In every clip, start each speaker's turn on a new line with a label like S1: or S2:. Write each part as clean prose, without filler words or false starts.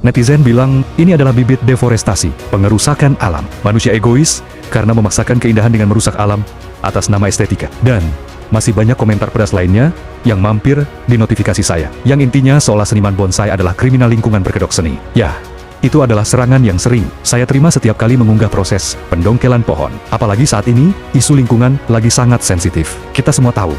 S1: Netizen bilang ini adalah bibit deforestasi, pengerusakan alam. Manusia egois karena memaksakan keindahan dengan merusak alam atas nama estetika. Dan masih banyak komentar pedas lainnya yang mampir di notifikasi saya. Yang intinya seolah seniman bonsai adalah kriminal lingkungan berkedok seni. Ya, itu adalah serangan yang sering saya terima setiap kali mengunggah proses pendongkelan pohon. Apalagi saat ini, isu lingkungan lagi sangat sensitif. Kita semua tahu,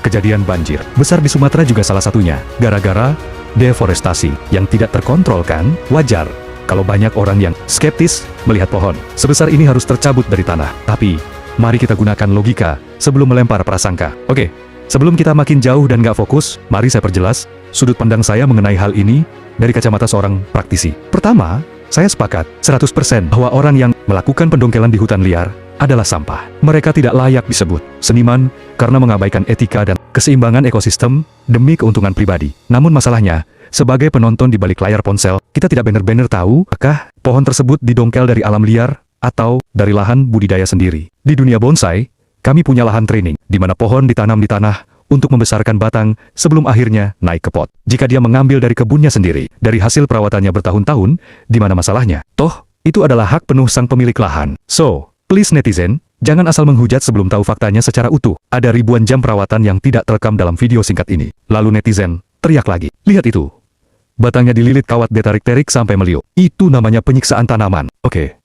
S1: kejadian banjir besar di Sumatera juga salah satunya. Gara-gara deforestasi yang tidak terkontrol kan? Wajar kalau banyak orang yang skeptis melihat pohon sebesar ini harus tercabut dari tanah. Tapi, mari kita gunakan logika sebelum melempar prasangka. Oke, sebelum kita makin jauh dan nggak fokus, mari saya perjelas sudut pandang saya mengenai hal ini dari kacamata seorang praktisi. Pertama, saya sepakat 100% bahwa orang yang melakukan pendongkelan di hutan liar adalah sampah. Mereka tidak layak disebut seniman karena mengabaikan etika dan keseimbangan ekosistem demi keuntungan pribadi. Namun masalahnya, sebagai penonton di balik layar ponsel, kita tidak benar-benar tahu apakah pohon tersebut didongkel dari alam liar atau dari lahan budidaya sendiri. Di dunia bonsai, kami punya lahan training, di mana pohon ditanam di tanah untuk membesarkan batang sebelum akhirnya naik ke pot. Jika dia mengambil dari kebunnya sendiri, dari hasil perawatannya bertahun-tahun, di mana masalahnya? Toh, itu adalah hak penuh sang pemilik lahan. So, please netizen, jangan asal menghujat sebelum tahu faktanya secara utuh. Ada ribuan jam perawatan yang tidak terekam dalam video singkat ini. Lalu netizen teriak lagi. Lihat itu. Batangnya dililit kawat ditarik-tarik sampai meliuk. Itu namanya penyiksaan tanaman. Oke.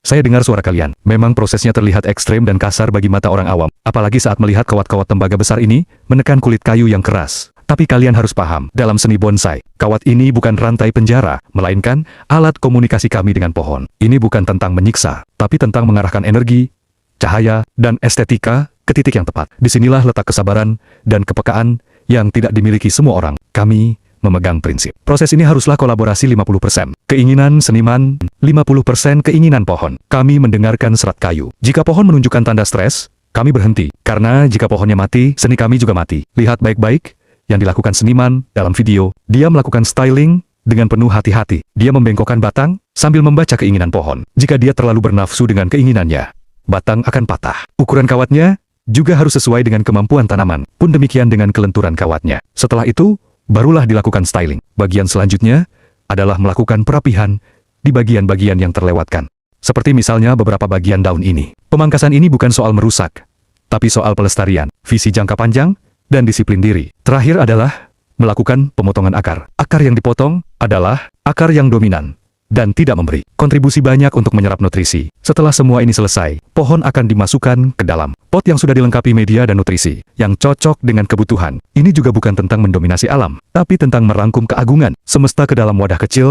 S1: Saya dengar suara kalian. Memang prosesnya terlihat ekstrem dan kasar bagi mata orang awam. Apalagi saat melihat kawat-kawat tembaga besar ini menekan kulit kayu yang keras. Tapi kalian harus paham, dalam seni bonsai, kawat ini bukan rantai penjara, melainkan alat komunikasi kami dengan pohon. Ini bukan tentang menyiksa, tapi tentang mengarahkan energi, cahaya, dan estetika ke titik yang tepat. Disinilah letak kesabaran dan kepekaan yang tidak dimiliki semua orang. Kami memegang prinsip. Proses ini haruslah kolaborasi 50%. Keinginan seniman, 50% keinginan pohon. Kami mendengarkan serat kayu. Jika pohon menunjukkan tanda stres, kami berhenti. Karena jika pohonnya mati, seni kami juga mati. Lihat baik-baik yang dilakukan seniman dalam video. Dia melakukan styling dengan penuh hati-hati. Dia membengkokkan batang sambil membaca keinginan pohon. Jika dia terlalu bernafsu dengan keinginannya, batang akan patah. Ukuran kawatnya juga harus sesuai dengan kemampuan tanaman. Pun demikian dengan kelenturan kawatnya. Setelah itu, barulah dilakukan styling. Bagian selanjutnya adalah melakukan perapihan di bagian-bagian yang terlewatkan. Seperti misalnya beberapa bagian daun ini. Pemangkasan ini bukan soal merusak, tapi soal pelestarian, visi jangka panjang, dan disiplin diri. Terakhir adalah melakukan pemotongan akar. Akar yang dipotong adalah akar yang dominan dan tidak memberi kontribusi banyak untuk menyerap nutrisi. Setelah semua ini selesai, pohon akan dimasukkan ke dalam pot yang sudah dilengkapi media dan nutrisi yang cocok dengan kebutuhan. Ini juga bukan tentang mendominasi alam, tapi tentang merangkum keagungan semesta ke dalam wadah kecil